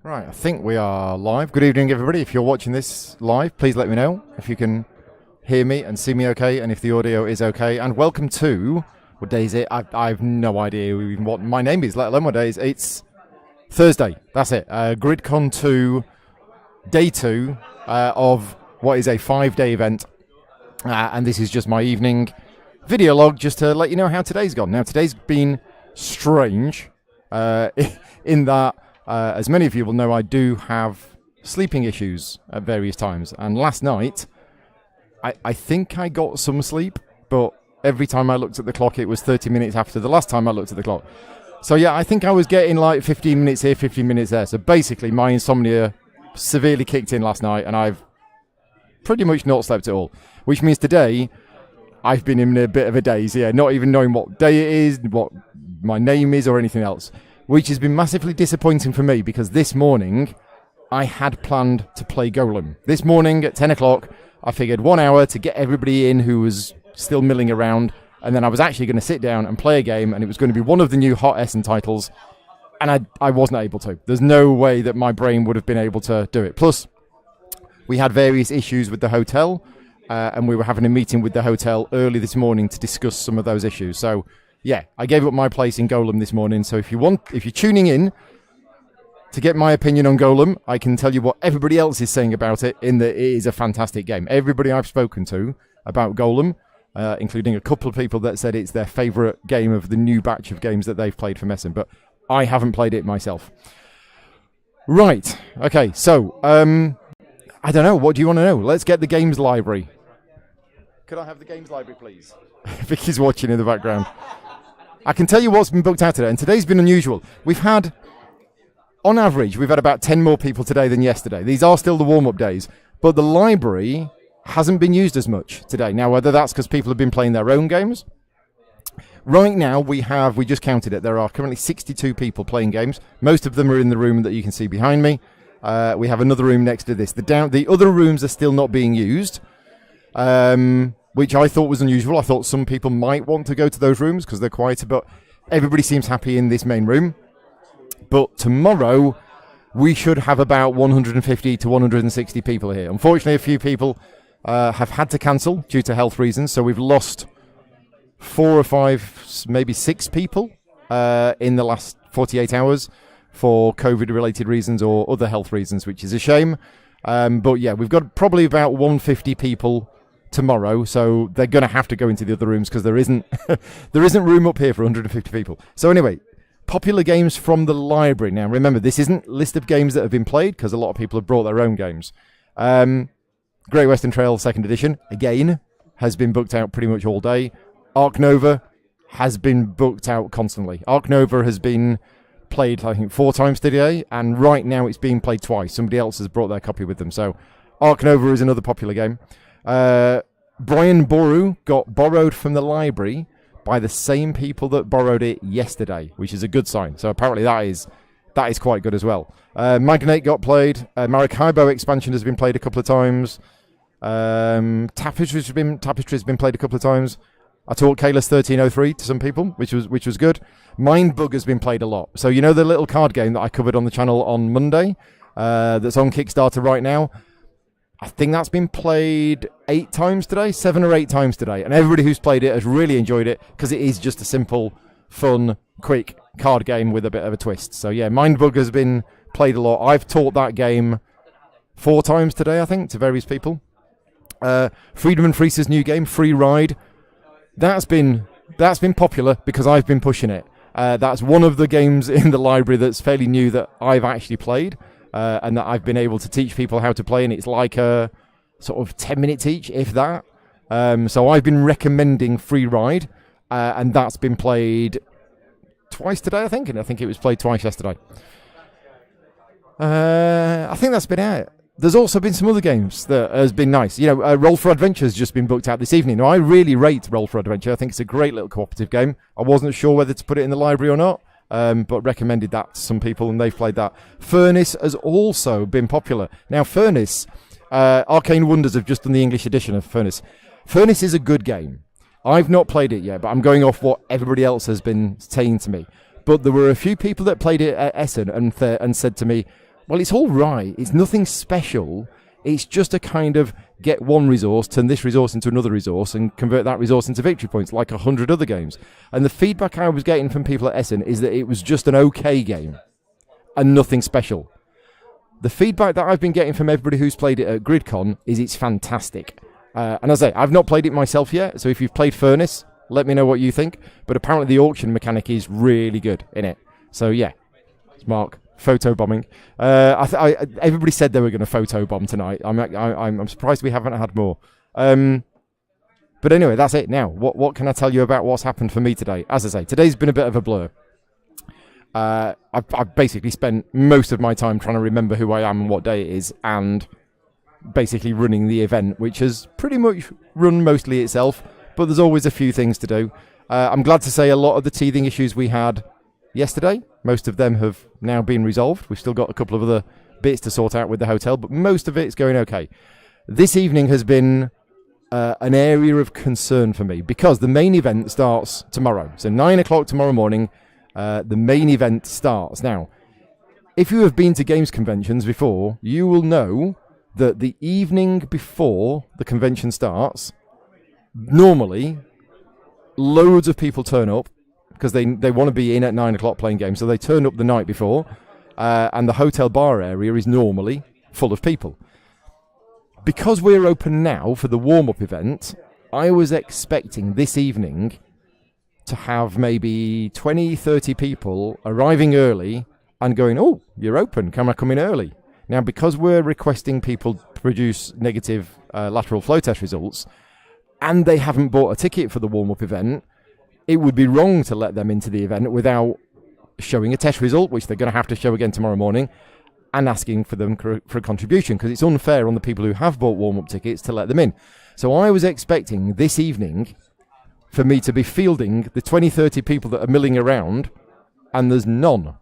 Right, I think we are live. Good evening, everybody. If you're watching this live, please let me know if you can hear me and see me okay, and if the audio is okay. And welcome to, what day is it? I've no idea even what my name is, let alone what day is. It's Thursday, that's it. GridCon 2, day 2 of what is a 5-day event. And this is just my evening video log just to let you know how today's gone. Now, today's been strange in that, as many of you will know, I do have sleeping issues at various times. And last night, I think I got some sleep, but every time I looked at the clock, it was 30 minutes after the last time I looked at the clock. So yeah, I think I was getting like 15 minutes here, 15 minutes there. So basically, my insomnia severely kicked in last night, and I've pretty much not slept at all. Which means today, I've been in a bit of a daze, not even knowing what day it is, what my name is, or anything else. Which has been massively disappointing for me, because this morning I had planned to play Golem. This morning at 10 o'clock, I figured 1 hour to get everybody in who was still milling around, and then I was actually going to sit down and play a game, and it was going to be one of the new Hot Essen titles, and I wasn't able to. There's no way that my brain would have been able to do it. Plus, we had various issues with the hotel, and we were having a meeting with the hotel early this morning to discuss some of those issues. So, yeah, I gave up my place in Golem this morning. So if you're tuning in to get my opinion on Golem, I can tell you what everybody else is saying about it, in that it is a fantastic game. Everybody I've spoken to about Golem, including a couple of people that said it's their favourite game of the new batch of games that they've played from Essen, but I haven't played it myself. Right, okay, so, I don't know, what do you want to know? Let's get the games library. Could I have the games library, please? Vicky's watching in the background. I can tell you what's been booked out today, and today's been unusual. On average, we've had about 10 more people today than yesterday. These are still the warm-up days, but the library hasn't been used as much today. Now, whether that's because people have been playing their own games. Right now, we just counted it, there are currently 62 people playing games. Most of them are in the room that you can see behind me. We have another room next to this. The other rooms are still not being used. Which I thought was unusual. I thought some people might want to go to those rooms because they're quieter, but everybody seems happy in this main room. But tomorrow, we should have about 150 to 160 people here. Unfortunately, a few people have had to cancel due to health reasons, so we've lost 4 or 5, maybe 6 people in the last 48 hours for COVID-related reasons or other health reasons, which is a shame. But yeah, we've got probably about 150 people tomorrow, so they're going to have to go into the other rooms because there isn't room up here for 150 people. So anyway, popular games from the library. Now remember, this isn't a list of games that have been played because a lot of people have brought their own games. Great Western Trail 2nd edition, again, has been booked out pretty much all day. Ark Nova has been booked out constantly. Ark Nova has been played, I think, 4 times today, and right now it's being played twice. Somebody else has brought their copy with them. So Ark Nova is another popular game. Brian Boru got borrowed from the library by the same people that borrowed it yesterday, which is a good sign. So apparently that is quite good as well. Magnate got played. Maracaibo expansion has been played a couple of times. Tapestry's been played a couple of times. I taught Kalis 1303 to some people, which was good. Mindbug has been played a lot. So you know the little card game that I covered on the channel on Monday, that's on Kickstarter right now. I think that's been played 8 times today, 7 or 8 times today. And everybody who's played it has really enjoyed it because it is just a simple, fun, quick card game with a bit of a twist. So yeah, Mindbug has been played a lot. I've taught that game 4 times today, I think, to various people. Freedom and Freeze's new game, Free Ride, that's been popular because I've been pushing it. That's one of the games in the library that's fairly new that I've actually played. And that I've been able to teach people how to play, and it's like a sort of 10 minutes each, if that. So I've been recommending Free Ride, and that's been played twice today, I think, and I think it was played twice yesterday. I think that's been it. There's also been some other games that has been nice. You know, Roll for Adventure has just been booked out this evening. Now, I really rate Roll for Adventure. I think it's a great little cooperative game. I wasn't sure whether to put it in the library or not. But recommended that to some people, and they've played that. Furnace has also been popular. Now, Furnace, Arcane Wonders have just done the English edition of Furnace. Furnace is a good game. I've not played it yet, but I'm going off what everybody else has been saying to me. But there were a few people that played it at Essen and said to me, Well, it's all right. It's nothing special. It's just a kind of get one resource, turn this resource into another resource, and convert that resource into victory points, like 100 other games. And the feedback I was getting from people at Essen is that it was just an okay game and nothing special. The feedback that I've been getting from everybody who's played it at GridCon is it's fantastic. And as I say, I've not played it myself yet, so if you've played Furnace, let me know what you think. But apparently the auction mechanic is really good in it. So yeah, it's Mark. Photo bombing. Everybody said they were going to photo bomb tonight. I'm surprised we haven't had more. But anyway, that's it now. What can I tell you about what's happened for me today? As I say, today's been a bit of a blur. I've basically spent most of my time trying to remember who I am and what day it is, and basically running the event, which has pretty much run mostly itself, but there's always a few things to do. I'm glad to say a lot of the teething issues we had yesterday, most of them have now been resolved. We've still got a couple of other bits to sort out with the hotel, but most of it's going okay. This evening has been an area of concern for me because the main event starts tomorrow. So 9 o'clock tomorrow morning, the main event starts. Now, if you have been to games conventions before, you will know that the evening before the convention starts, normally loads of people turn up because they want to be in at 9 o'clock playing games, so they turn up the night before, and the hotel bar area is normally full of people. Because we're open now for the warm-up event, I was expecting this evening to have maybe 20, 30 people arriving early and going, oh, you're open, can I come in early? Now, because we're requesting people produce negative lateral flow test results, and they haven't bought a ticket for the warm-up event, it would be wrong to let them into the event without showing a test result, which they're going to have to show again tomorrow morning, and asking for them for a contribution, because it's unfair on the people who have bought warm-up tickets to let them in. So I was expecting this evening for me to be fielding the 20, 30 people that are milling around, and there's none.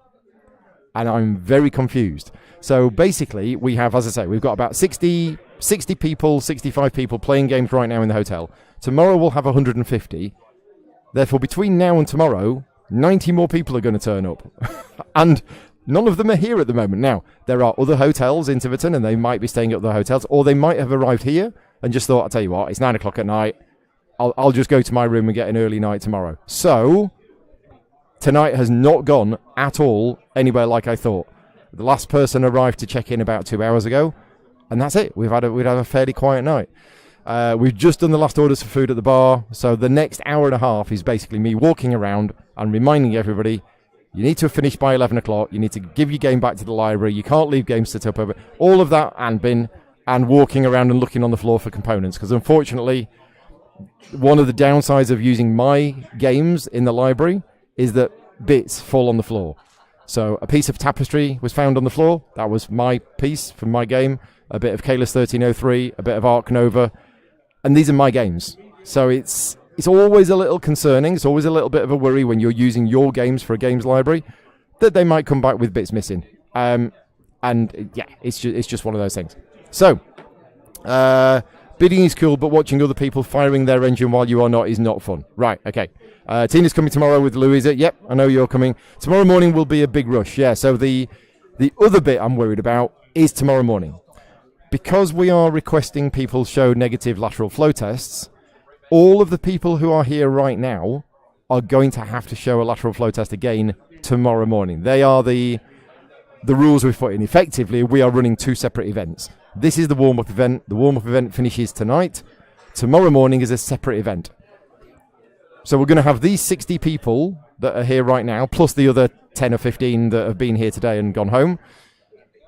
And I'm very confused. So basically, we have, as I say, we've got about 60 people, 65 people playing games right now in the hotel. Tomorrow we'll have 150. Therefore, between now and tomorrow, 90 more people are going to turn up. And none of them are here at the moment. Now, there are other hotels in Tiverton, and they might be staying at the hotels, or they might have arrived here and just thought, I'll tell you what, it's 9 o'clock at night. I'll just go to my room and get an early night tomorrow. So, tonight has not gone at all anywhere like I thought. The last person arrived to check in about 2 hours ago, and that's it. We'd had a fairly quiet night. We've just done the last orders for food at the bar, so the next hour and a half is basically me walking around and reminding everybody, you need to have finished by 11 o'clock, you need to give your game back to the library, you can't leave games set up over all of that and walking around and looking on the floor for components, because unfortunately, one of the downsides of using my games in the library is that bits fall on the floor. So a piece of tapestry was found on the floor, that was my piece from my game, a bit of Kalis 1303, a bit of Arc Nova, and these are my games. So it's always a little concerning. It's always a little bit of a worry when you're using your games for a games library that they might come back with bits missing. And yeah, it's just one of those things. So, bidding is cool, but watching other people firing their engine while you are not is not fun. Right, okay. Tina's coming tomorrow with Louisa. Yep, I know you're coming. Tomorrow morning will be a big rush. Yeah, so the other bit I'm worried about is tomorrow morning. Because we are requesting people show negative lateral flow tests, all of the people who are here right now are going to have to show a lateral flow test again tomorrow morning. They are the rules we've put in. Effectively, we are running two separate events. This is the warm-up event. The warm-up event finishes tonight. Tomorrow morning is a separate event. So we're going to have these 60 people that are here right now, plus the other 10 or 15 that have been here today and gone home,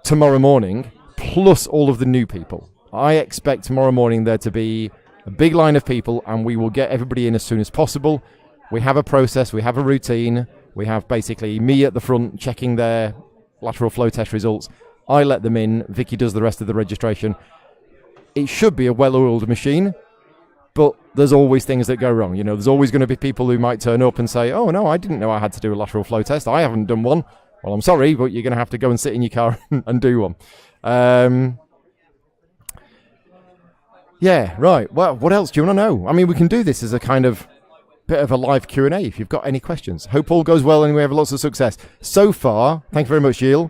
tomorrow morning, plus all of the new people. I expect tomorrow morning there to be a big line of people, and we will get everybody in as soon as possible. We have a process, we have a routine, we have basically me at the front checking their lateral flow test results. I let them in, Vicky does the rest of the registration. It should be a well-oiled machine, but there's always things that go wrong. You know, there's always going to be people who might turn up and say, oh no, I didn't know I had to do a lateral flow test, I haven't done one. Well, I'm sorry, but you're going to have to go and sit in your car and do one. Yeah, right. Well, what else do you want to know? I mean, we can do this as a kind of bit of a live Q&A if you've got any questions. Hope all goes well and we have lots of success. So far, thank you very much, Gilles.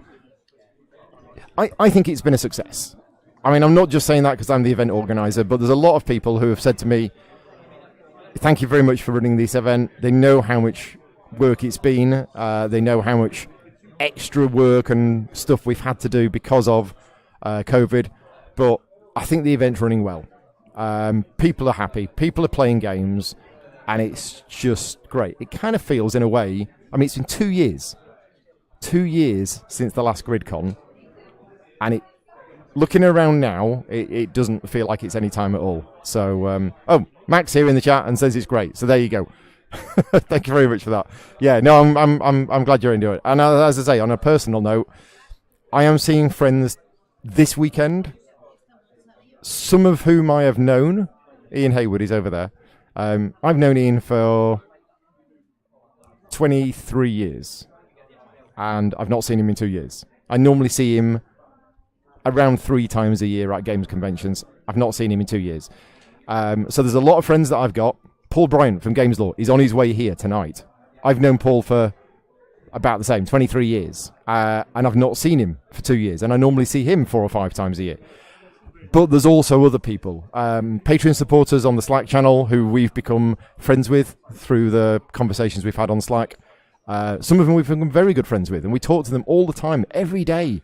I think it's been a success. I mean, I'm not just saying that because I'm the event organizer, but there's a lot of people who have said to me, thank you very much for running this event. They know how much work it's been. They know how much extra work and stuff we've had to do because of COVID. But I think the event's running well. People are happy. People are playing games. And it's just great. It kind of feels, in a way, I mean, it's been 2 years. 2 years since the last GridCon. And looking around now, it doesn't feel like it's any time at all. So, Max here in the chat and says it's great. So there you go. Thank you very much for that. Yeah, no, I'm glad you're into it. And as I say, on a personal note, I am seeing friends this weekend, some of whom I have known. Ian Haywood is over there. I've known Ian for 23 years, and I've not seen him in 2 years. I normally see him around 3 times a year at games conventions. I've not seen him in 2 years. So there's a lot of friends that I've got. Paul Bryant from Games Law is on his way here tonight. I've known Paul for about the same, 23 years, and I've not seen him for 2 years, and I normally see him 4 or 5 times a year. But there's also other people, Patreon supporters on the Slack channel who we've become friends with through the conversations we've had on Slack. Some of them we've become very good friends with, and we talk to them all the time, every day.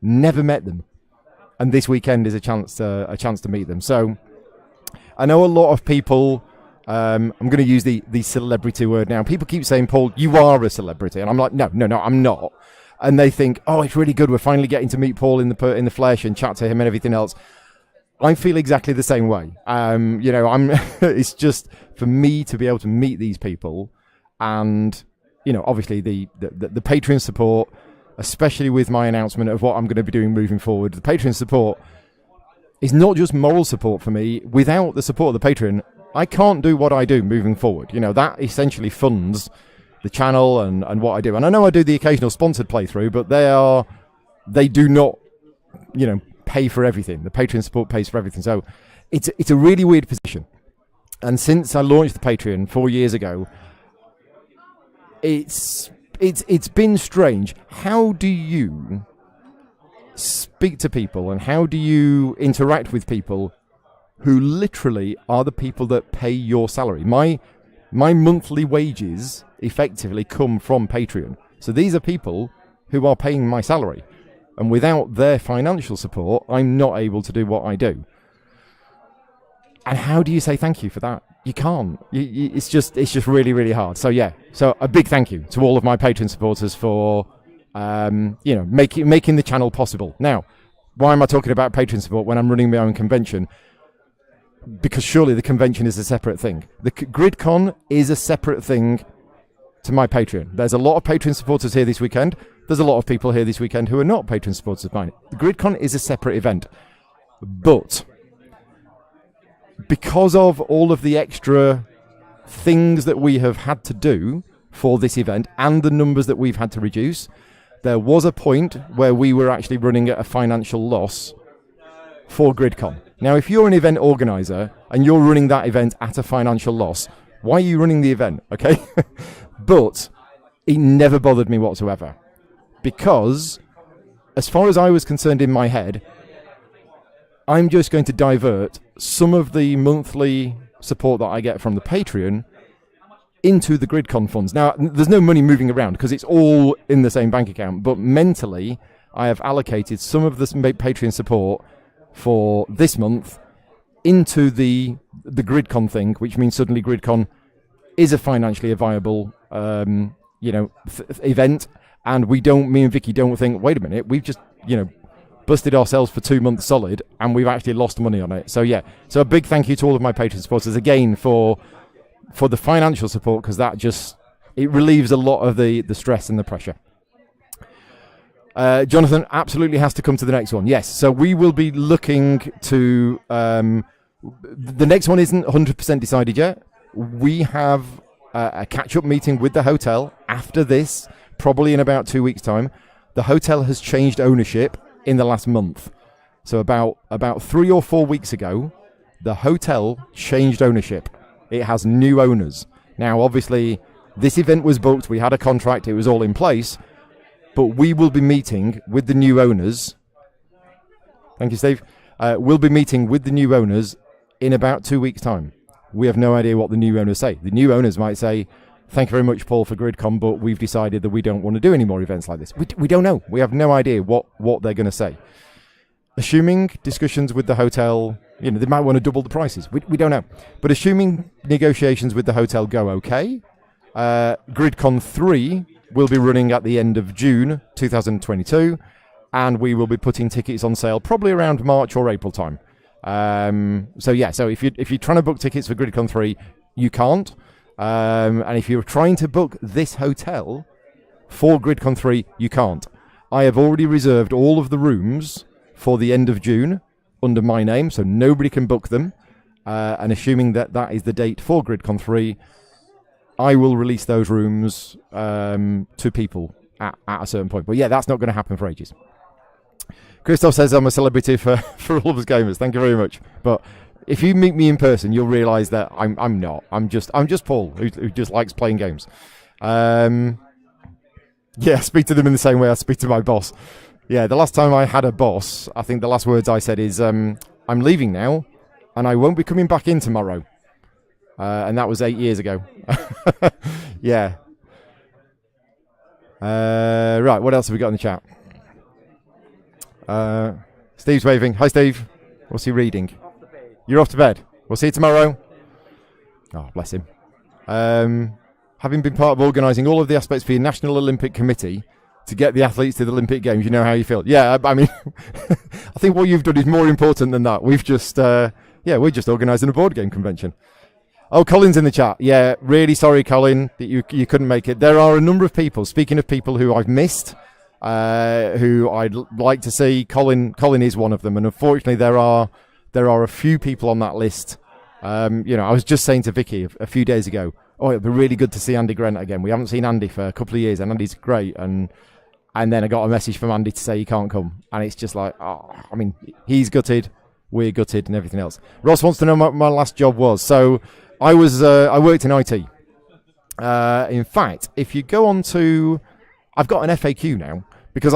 Never met them, and this weekend is a chance to meet them. So I know a lot of people. I'm going to use the celebrity word now. People keep saying, "Paul, you are a celebrity," and I'm like, no, I'm not. And they think, "Oh, it's really good. We're finally getting to meet Paul in the flesh and chat to him and everything else." I feel exactly the same way. It's just for me to be able to meet these people, and obviously the Patreon support, especially with my announcement of what I'm going to be doing moving forward. The Patreon support is not just moral support for me. Without the support of the Patreon, I can't do what I do moving forward. That essentially funds the channel and what I do. And I know I do the occasional sponsored playthrough, but they do not, pay for everything. The Patreon support pays for everything. So it's a really weird position. And since I launched the Patreon 4 years ago, it's been strange. How do you speak to people and how do you interact with people who literally are the people that pay your salary? My monthly wages effectively come from Patreon. So these are people who are paying my salary. And without their financial support, I'm not able to do what I do. And how do you say thank you for that? You can't. It's just really, really hard. So yeah. So a big thank you to all of my Patreon supporters for making the channel possible. Now, why am I talking about Patreon support when I'm running my own convention? Because surely the convention is a separate thing. The GridCon is a separate thing to my Patreon. There's a lot of Patreon supporters here this weekend. There's a lot of people here this weekend who are not Patreon supporters of mine. The GridCon is a separate event. But because of all of the extra things that we have had to do for this event and the numbers that we've had to reduce, there was a point where we were actually running at a financial loss for GridCon. Now, if you're an event organizer and you're running that event at a financial loss, why are you running the event? Okay? But it never bothered me whatsoever. Because, as far as I was concerned in my head, I'm just going to divert some of the monthly support that I get from the Patreon into the GridCon funds. Now, there's no money moving around because it's all in the same bank account. But mentally, I have allocated some of this Patreon support for this month into the GridCon thing, which means suddenly GridCon is a financially viable event. And me and Vicky don't think, wait a minute, we've just, busted ourselves for 2 months solid and we've actually lost money on it. So yeah, so a big thank you to all of my Patreon supporters again for the financial support, because that it relieves a lot of the stress and the pressure. Jonathan absolutely has to come to the next one. Yes, so we will be looking to... the next one isn't 100% decided yet. We have a catch-up meeting with the hotel after this, probably in about 2 weeks' time. The hotel has changed ownership in the last month. So about 3 or 4 weeks ago, the hotel changed ownership. It has new owners. Now, obviously, this event was booked. We had a contract. It was all in place. But we will be meeting with the new owners Thank you, Steve. We'll be meeting with the new owners in about 2 weeks' time. We have no idea what the new owners say. The new owners might say, thank you very much, Paul, for GridCon, but we've decided that we don't want to do any more events like this. We don't know. We have no idea what they're going to say. Assuming discussions with the hotel, they might want to double the prices. We don't know. But assuming negotiations with the hotel go okay, GridCon 3 will be running at the end of June 2022, and we will be putting tickets on sale probably around March or April time. So if you're trying to book tickets for GridCon 3, you can't. And if you're trying to book this hotel for GridCon 3, you can't. I have already reserved all of the rooms for the end of June under my name, so nobody can book them. And assuming that is the date for GridCon 3, I will release those rooms to people at a certain point. But yeah, that's not going to happen for ages. Christoph says I'm a celebrity for all of us gamers. Thank you very much. But if you meet me in person, you'll realise that I'm not. I'm just Paul who just likes playing games. Speak to them in the same way I speak to my boss. Yeah, the last time I had a boss, I think the last words I said is, I'm leaving now, and I won't be coming back in tomorrow. And that was 8 years ago. Yeah. Right, what else have we got in the chat? Steve's waving. Hi, Steve. What's he reading? You're off to bed. We'll see you tomorrow. Oh, bless him. Having been part of organising all of the aspects for your National Olympic Committee to get the athletes to the Olympic Games, you know how you feel. Yeah, I mean, I think what you've done is more important than that. We've just, we're just organising a board game convention. Oh, Colin's in the chat. Yeah, really sorry, Colin, that you couldn't make it. There are a number of people, speaking of people who I've missed, who I'd like to see. Colin is one of them, and unfortunately there are a few people on that list. I was just saying to Vicky a few days ago, it'd be really good to see Andy Grant again. We haven't seen Andy for a couple of years, and Andy's great. And then I got a message from Andy to say he can't come, and it's just like, he's gutted, we're gutted, and everything else. Ross wants to know what my last job was. So I worked in IT. In fact, if you go on to, I've got an FAQ now, because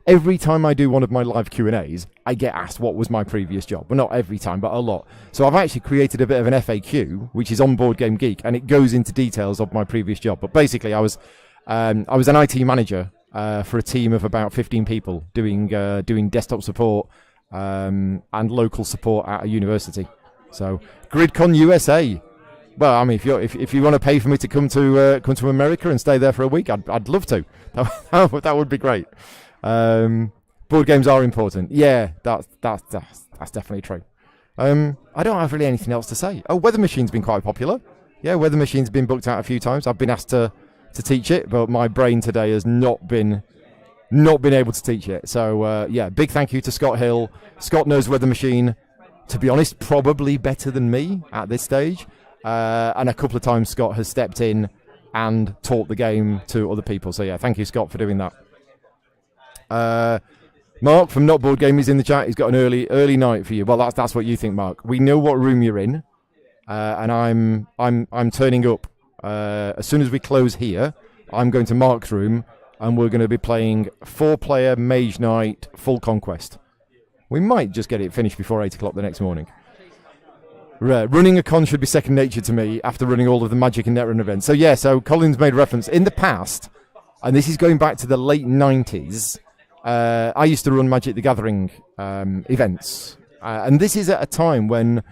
every time I do one of my live Q&As, I get asked what was my previous job. Well, not every time, but a lot. So I've actually created a bit of an FAQ, which is on Board Game Geek, and it goes into details of my previous job. But basically, I was an IT manager for a team of about 15 people doing desktop support and local support at a university. So GridCon USA. Well, I mean, if you want to pay for me to come to America and stay there for a week, I'd love to. That would be great. Board games are important. Yeah, that's definitely true. I don't have really anything else to say. Oh, Weather Machine's been quite popular. Yeah, Weather Machine's been booked out a few times. I've been asked to teach it, but my brain today has not been able to teach it. So big thank you to Scott Hill. Scott knows Weather Machine, to be honest, probably better than me at this stage. And a couple of times Scott has stepped in and taught the game to other people. So yeah, thank you, Scott, for doing that. Mark from Not Board Game is in the chat. He's got an early night for you. Well, that's what you think, Mark. We know what room you're in, and I'm turning up as soon as we close here. I'm going to Mark's room, and we're going to be playing 4-player Mage Knight Full Conquest. We might just get it finished before 8 o'clock the next morning. Running a con should be second nature to me after running all of the Magic and Netrun events. So Colin's made reference. In the past, and this is going back to the late 90s, I used to run Magic the Gathering events. And this is at a time when,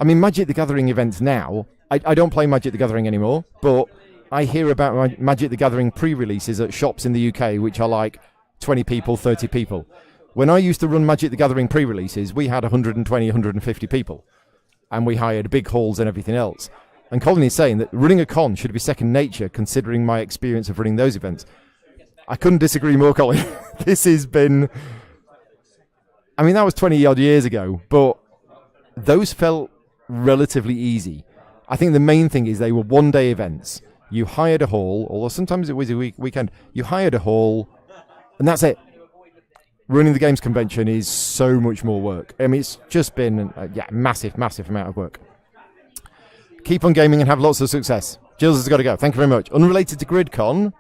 Magic the Gathering events now, I don't play Magic the Gathering anymore, but I hear about Magic the Gathering pre-releases at shops in the UK, which are like 20 people, 30 people. When I used to run Magic the Gathering pre-releases, we had 120, 150 people. And we hired big halls and everything else. And Colin is saying that running a con should be second nature, considering my experience of running those events. I couldn't disagree more, Colin. This has been... that was 20-odd years ago, but those felt relatively easy. I think the main thing is they were one-day events. You hired a hall, although sometimes it was a weekend. You hired a hall, and that's it. Running the games convention is so much more work. It's just been massive amount of work. Keep on gaming and have lots of success. Jills has got to go. Thank you very much. Unrelated to GridCon,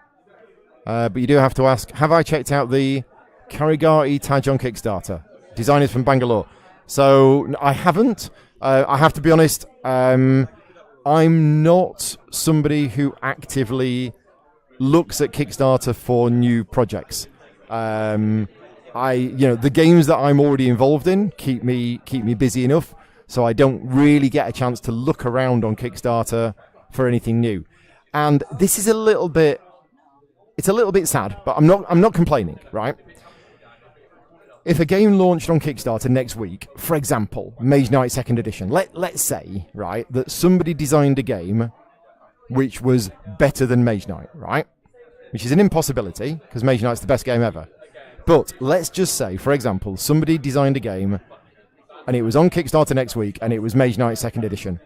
but you do have to ask, have I checked out the Karigati Taj on Kickstarter? Designers from Bangalore. So I haven't. I have to be honest. I'm not somebody who actively looks at Kickstarter for new projects. The games that I'm already involved in keep me busy enough, so I don't really get a chance to look around on Kickstarter for anything new. And this is a little bit sad, but I'm not complaining, right? If a game launched on Kickstarter next week, for example, Mage Knight 2nd Edition, let's say, right, that somebody designed a game which was better than Mage Knight, right? Which is an impossibility, because Mage Knight's the best game ever. But let's just say, for example, somebody designed a game, and it was on Kickstarter next week, and it was Mage Knight 2nd Edition.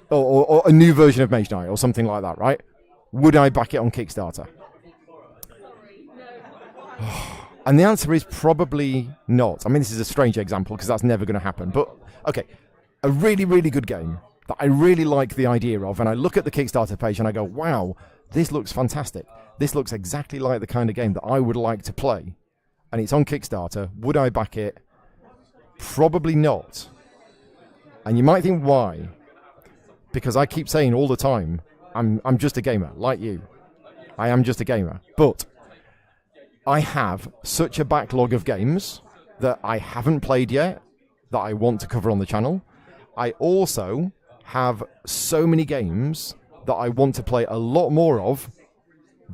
Or a new version of Mage Knight, or something like that, right? Would I back it on Kickstarter? And the answer is probably not. I mean, this is a strange example, because that's never going to happen. But, okay, a really, really good game that I really like the idea of, and I look at the Kickstarter page and I go, wow, this looks fantastic. This looks exactly like the kind of game that I would like to play. And it's on Kickstarter. Would I back it? Probably not. And you might think, why? Because I keep saying all the time, I'm just a gamer, like you. I am just a gamer. But I have such a backlog of games that I haven't played yet that I want to cover on the channel. I also have so many games that I want to play a lot more of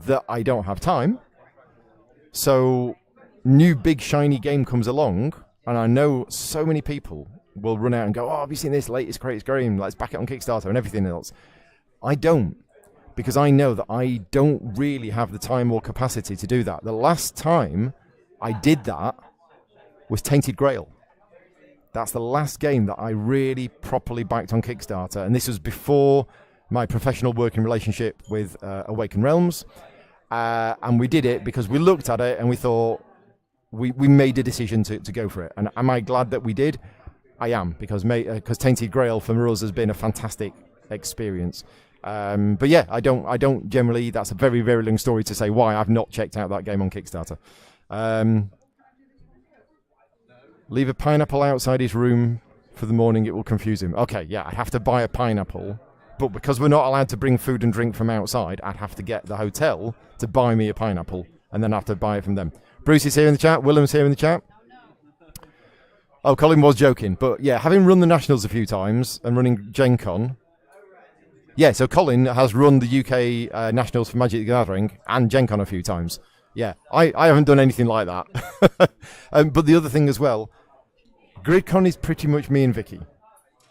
that I don't have time. So new big shiny game comes along, and I know so many people will run out and go, oh, have you seen this latest greatest game? Let's back it on Kickstarter and everything else. I don't, because I know that I don't really have the time or capacity to do that. The last time I did that was Tainted Grail. That's the last game that I really properly backed on Kickstarter, and this was before my professional working relationship with Awaken Realms, and we did it because we looked at it and we thought, we made a decision to go for it. And am I glad that we did? I am, because Tainted Grail for us has been a fantastic experience. But yeah, I don't generally, that's a very, very long story to say why I've not checked out that game on Kickstarter. Leave a pineapple outside his room for the morning, it will confuse him. Okay, yeah, I have to buy a pineapple, but because we're not allowed to bring food and drink from outside, I'd have to get the hotel to buy me a pineapple, and then I have to buy it from them. Bruce is here in the chat. Willem's here in the chat. Oh, Colin was joking. But yeah, having run the Nationals a few times and running GenCon. Yeah, so Colin has run the UK Nationals for Magic the Gathering and GenCon a few times. Yeah, I haven't done anything like that. But the other thing as well, GridCon is pretty much me and Vicky.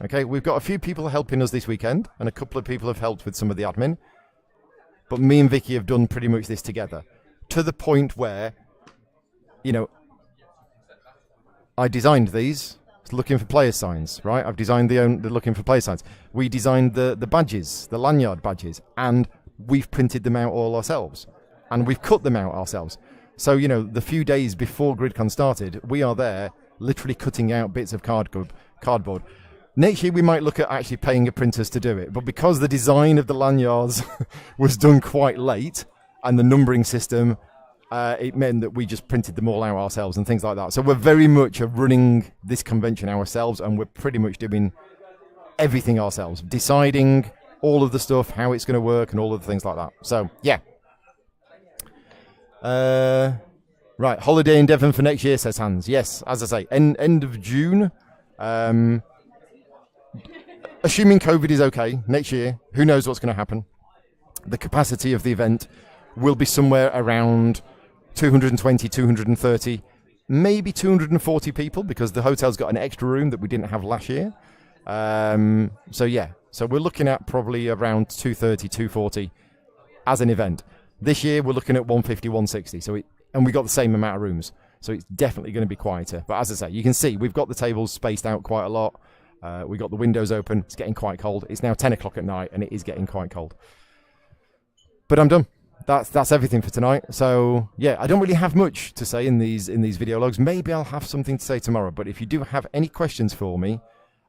Okay, we've got a few people helping us this weekend, and a couple of people have helped with some of the admin. But me and Vicky have done pretty much this together, to the point where, you know, I designed these looking for player signs, right? I've designed the looking for player signs. We designed the badges, the lanyard badges, and we've printed them out all ourselves. And we've cut them out ourselves. So, you know, the few days before GridCon started, we are there literally cutting out bits of cardboard. Next year we might look at actually paying a printers to do it. But because the design of the lanyards was done quite late, and the numbering system, it meant that we just printed them all out ourselves and things like that. So we're very much running this convention ourselves, and we're pretty much doing everything ourselves, deciding all of the stuff, how it's going to work, and all of the things like that. So, yeah. Right, holiday in Devon for next year, says Hans. Yes, as I say, end of June. Assuming COVID is okay, next year, who knows what's going to happen. The capacity of the event will be somewhere around 220, 230, maybe 240 people, because the hotel's got an extra room that we didn't have last year. So yeah, so we're looking at probably around 230, 240 as an event. This year we're looking at 150, 160. And we got the same amount of rooms, so it's definitely going to be quieter. But as I say, you can see we've got the tables spaced out quite a lot. We got the windows open. It's getting quite cold. It's now 10 o'clock at night, and it is getting quite cold. But I'm done. That's everything for tonight. So yeah, I don't really have much to say in these video logs. Maybe I'll have something to say tomorrow. But if you do have any questions for me,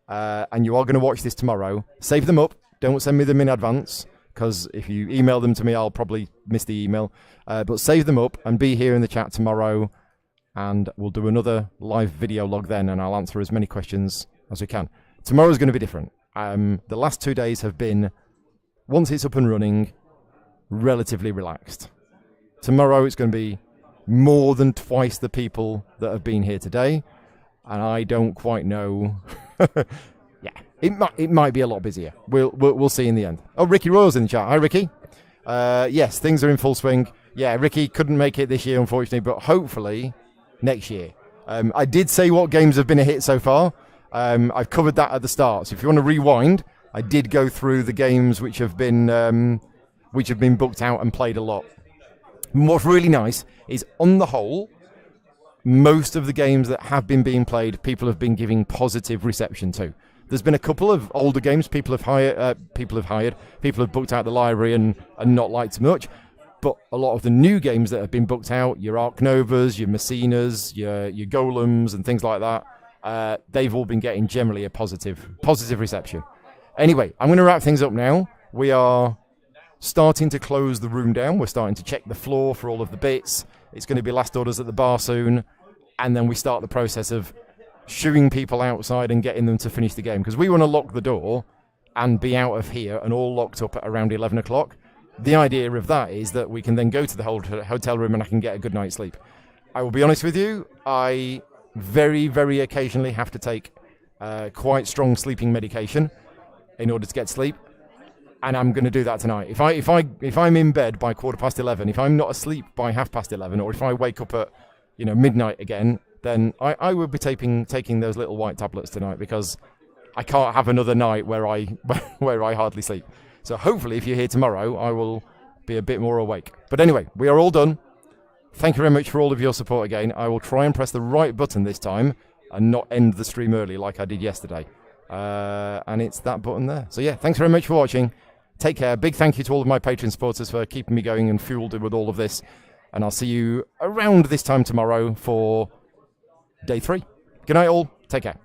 and you are going to watch this tomorrow, save them up. Don't send me them in advance, because if you email them to me, I'll probably miss the email. But save them up and be here in the chat tomorrow and we'll do another live video log then, and I'll answer as many questions as we can. Tomorrow's going to be different. The last 2 days have been, once it's up and running, relatively relaxed. Tomorrow it's going to be more than twice the people that have been here today, and I don't quite know. Yeah, it might be a lot busier. We'll see in the end. Oh, Ricky Royals in the chat. Hi, Ricky. Yes, things are in full swing. Yeah, Ricky couldn't make it this year, unfortunately, but hopefully next year. I did say what games have been a hit so far. I've covered that at the start. So if you want to rewind, I did go through the games which have been booked out and played a lot. And what's really nice is, on the whole, most of the games that have been being played, people have been giving positive reception to. There's been a couple of older games people have booked out the library and not liked much. But a lot of the new games that have been booked out, your Ark Novas, your Messinas, your Golems and things like that, they've all been getting generally a positive reception. Anyway, I'm going to wrap things up now. We are starting to close the room down. We're starting to check the floor for all of the bits. It's going to be last orders at the bar soon. And then we start the process of shooing people outside and getting them to finish the game. Because we want to lock the door and be out of here and all locked up at around 11 o'clock. The idea of that is that we can then go to the hotel room and I can get a good night's sleep. I will be honest with you, I very, very occasionally have to take quite strong sleeping medication in order to get sleep. And I'm going to do that tonight. If I'm in bed by 11:15, if I'm not asleep by 11:30, or if I wake up at midnight again, then I will be taking those little white tablets tonight, because I can't have another night where I hardly sleep. So hopefully, if you're here tomorrow, I will be a bit more awake. But anyway, we are all done. Thank you very much for all of your support again. I will try and press the right button this time and not end the stream early like I did yesterday. And it's that button there. So yeah, thanks very much for watching. Take care. Big thank you to all of my Patreon supporters for keeping me going and fueled with all of this. And I'll see you around this time tomorrow for day 3. Good night all. Take care.